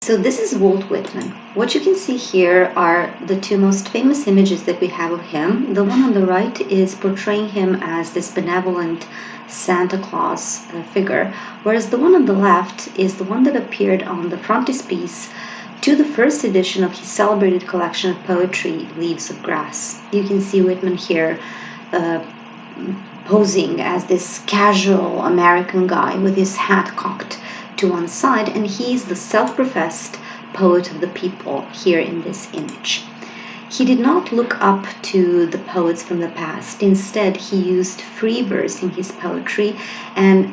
So this is Walt Whitman. What you can see here are the two most famous images that we have of him. The one on the right is portraying him as this benevolent Santa Claus figure, whereas the one on the left is the one that appeared on the frontispiece to the first edition of his celebrated collection of poetry, Leaves of Grass. You can see Whitman here uh, posing as this casual American guy with his hat cocked to one side, and he's the self-professed poet of the people here in this image. He did not look up to the poets from the past. Instead, he used free verse in his poetry, and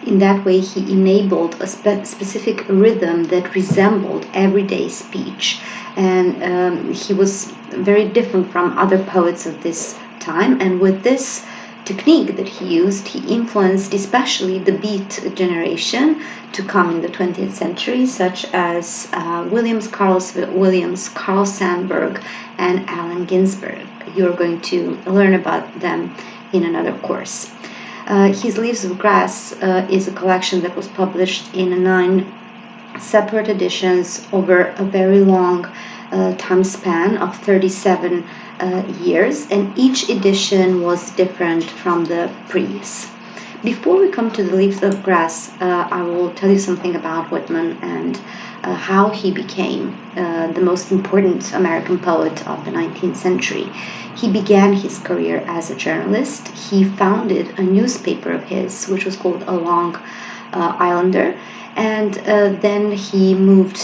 in that way he enabled a specific rhythm that resembled everyday speech. And he was very different from other poets of this time, and with this technique that he used, he influenced especially the Beat generation to come in the 20th century, such as Williams, Carl Sandburg, and Allen Ginsberg. You're going to learn about them in another course. His Leaves of Grass is a collection that was published in 9 separate editions over a very long time span of 37 years, and each edition was different from the previous. Before we come to the Leaves of Grass, I will tell you something about Whitman and how he became the most important American poet of the 19th century. He began his career as a journalist. He founded a newspaper of his, which was called A Long Islander, and then he moved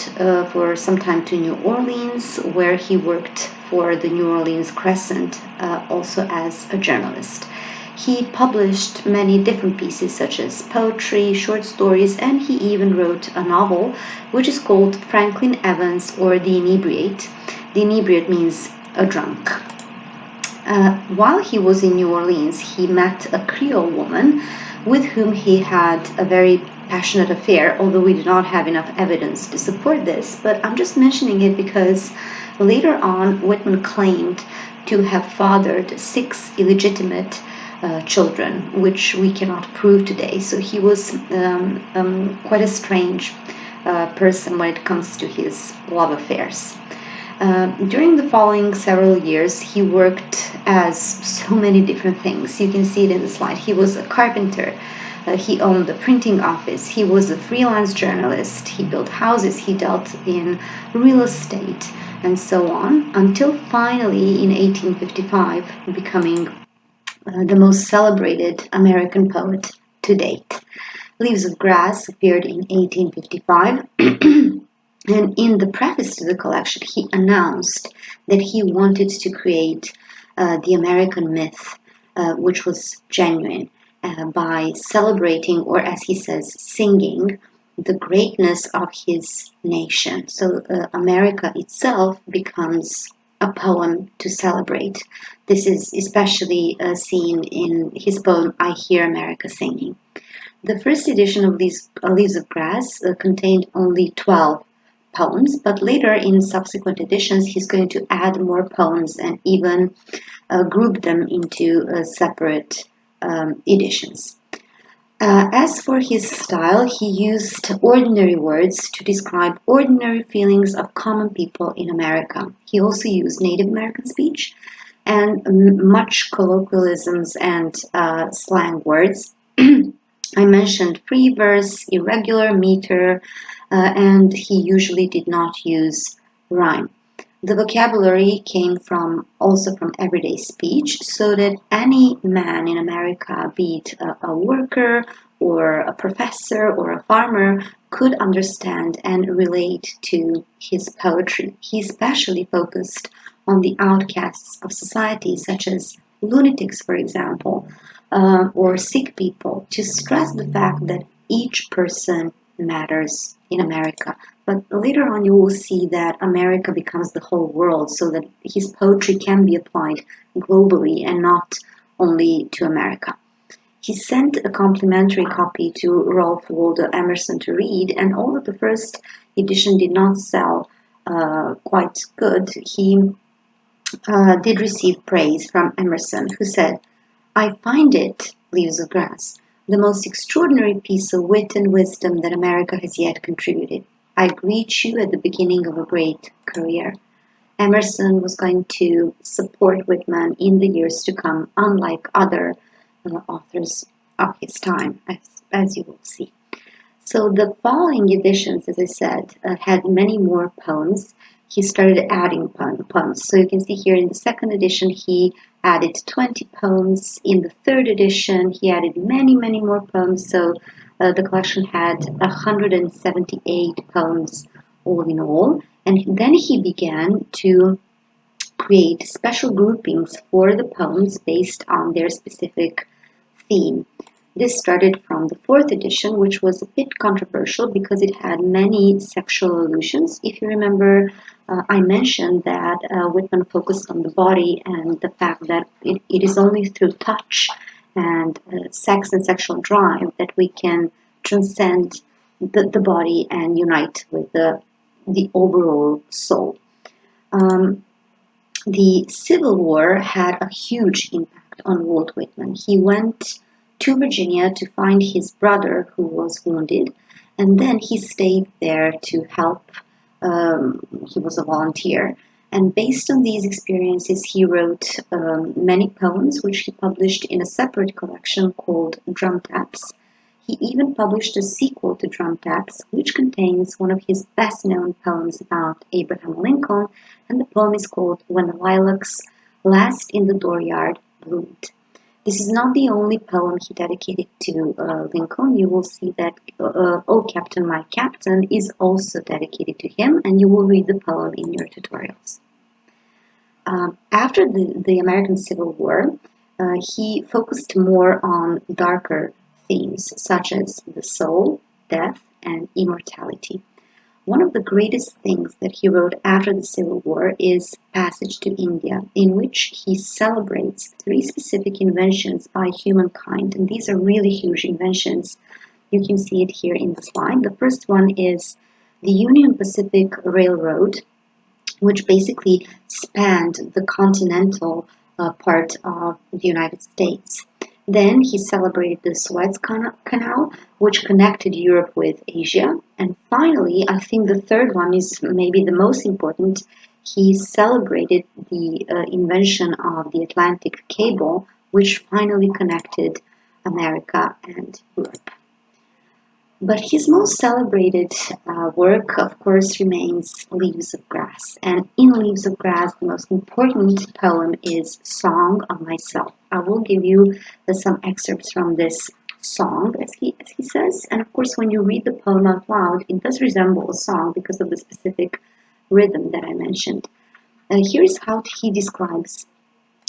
for some time to New Orleans, where he worked for the New Orleans Crescent, also as a journalist. He published many different pieces such as poetry, short stories, and he even wrote a novel which is called Franklin Evans or The Inebriate. The Inebriate means a drunk. While he was in New Orleans, he met a Creole woman with whom he had a very passionate affair, although we do not have enough evidence to support this. But I'm just mentioning it because later on, Whitman claimed to have fathered 6 illegitimate children, which we cannot prove today. So he was quite a strange person when it comes to his love affairs. During the following several years, he worked as so many different things. You can see it in the slide. He was a carpenter. He owned a printing office. He was a freelance journalist. He built houses. He dealt in real estate and so on, until finally in 1855 becoming the most celebrated American poet to date. Leaves of Grass appeared in 1855. And in the preface to the collection, he announced that he wanted to create the American myth, which was genuine, by celebrating, or as he says, singing, the greatness of his nation. So America itself becomes a poem to celebrate. This is especially seen in his poem, I Hear America Singing. The first edition of Leaves of Grass contained only 12 poems, but later in subsequent editions he's going to add more poems and even group them into separate editions. As for his style, he used ordinary words to describe ordinary feelings of common people in America. He also used Native American speech and much colloquialisms and slang words. I mentioned free verse, irregular meter, and he usually did not use rhyme. The vocabulary came also from everyday speech, so that any man in America, be it a worker or a professor or a farmer, could understand and relate to his poetry. He especially focused on the outcasts of society, such as lunatics, for example, or sick people, to stress the fact that each person matters in America. But later on you will see that America becomes the whole world, so that his poetry can be applied globally and not only to America. He sent a complimentary copy to Ralph Waldo Emerson to read, and although the first edition did not sell quite good, he did receive praise from Emerson, who said, I find it, Leaves of Grass, the most extraordinary piece of wit and wisdom that America has yet contributed. I greet you at the beginning of a great career. Emerson was going to support Whitman in the years to come, unlike other authors of his time, as you will see. So the following editions, as I said, had many more poems. He started adding poems. So you can see here in the second edition, he added 20 poems. In the third edition, he added many, many more poems. So the collection had 178 poems all in all. And then he began to create special groupings for the poems based on their specific theme. This started from the fourth edition, which was a bit controversial because it had many sexual allusions. If you remember, I mentioned that Whitman focused on the body and the fact that it is only through touch and sex and sexual drive that we can transcend the body and unite with the overall soul. Um, the Civil War had a huge impact on Walt Whitman. He went to Virginia to find his brother who was wounded, and then he stayed there to help. He was a volunteer. And based on these experiences, he wrote many poems, which he published in a separate collection called Drum Taps. He even published a sequel to Drum Taps, which contains one of his best-known poems about Abraham Lincoln, and the poem is called When the Lilacs Last in the Dooryard Bloomed. This is not the only poem he dedicated to Lincoln. You will see that Oh Captain, My Captain is also dedicated to him, and you will read the poem in your tutorials. After the American Civil War, he focused more on darker themes such as the soul, death, and immortality. One of the greatest things that he wrote after the Civil War is Passage to India, in which he celebrates three specific inventions by humankind. And these are really huge inventions. You can see it here in the slide. The first one is the Union Pacific Railroad, which basically spanned the continental part of the United States. Then he celebrated the Suez Canal, which connected Europe with Asia. And finally, I think the third one is maybe the most important. He celebrated the invention of the Atlantic Cable, which finally connected America and Europe. But his most celebrated work, of course, remains Leaves of Grass. And in Leaves of Grass, the most important poem is Song of Myself. I will give you some excerpts from this song, as he says. And of course, when you read the poem out loud, it does resemble a song because of the specific rhythm that I mentioned. Here's how he describes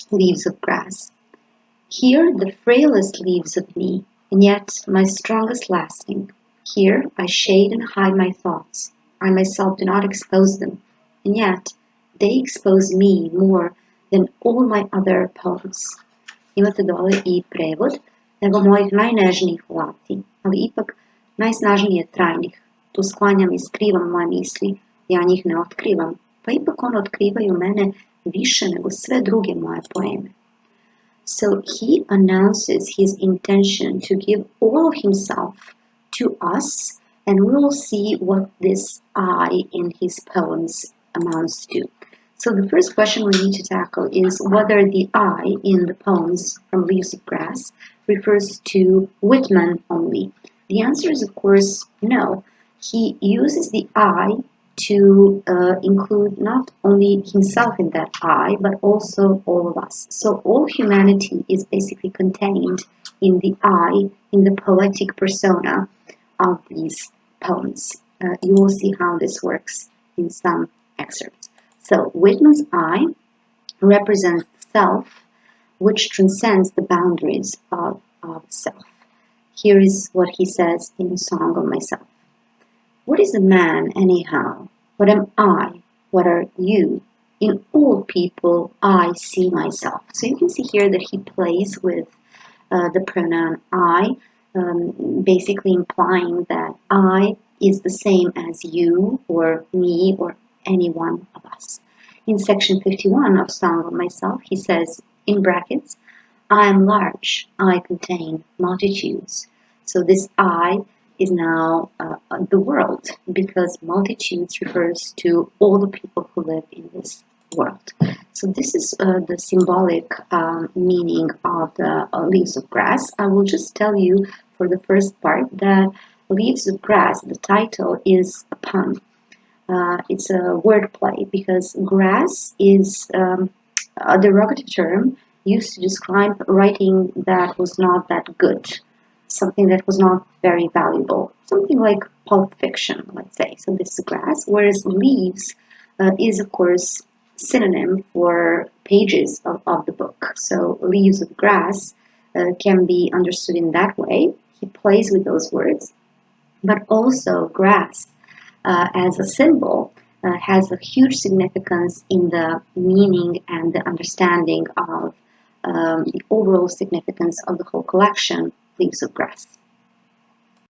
Leaves of Grass. Here, the frailest leaves of me, and yet my strongest lasting. Here I shade and hide my thoughts. I myself do not expose them, and yet they expose me more than all my other poems. Imate dole I prevod, nego mojih najnežnijih lati, ali ipak najsnažnije trajnih. Tu sklanjam i skrivam moje misli, ja njih ne otkrivam, pa ipak one otkrivaju mene više nego sve druge moje poeme. So he announces his intention to give all of himself to us, and we will see what this I in his poems amounts to. So the first question we need to tackle is whether the I in the poems from Leaves of Grass refers to Whitman only. The answer is, of course, no. He uses the I to include not only himself in that I, but also all of us. So all humanity is basically contained in the I, in the poetic persona of these poems. You will see how this works in some excerpts. So Whitman's I represents self, which transcends the boundaries of self. Here is what he says in Song of Myself. What is a man, anyhow? What am I? What are you? In all people, I see myself. So you can see here that he plays with the pronoun I, basically implying that I is the same as you or me or any one of us. In section 51 of Song of Myself, he says, in brackets, I am large, I contain multitudes. So this I is now the world, because multitudes refers to all the people who live in this world. So this is the symbolic meaning of the leaves of grass. I will just tell you for the first part that leaves of grass, the title is a pun. It's a wordplay because grass is a derogative term used to describe writing that was not that good, something that was not very valuable, something like pulp fiction, let's say. So this is grass, whereas leaves is, of course, synonym for pages of the book. So leaves of grass can be understood in that way. He plays with those words, but also grass as a symbol has a huge significance in the meaning and the understanding of the overall significance of the whole collection, Leaves of Grass.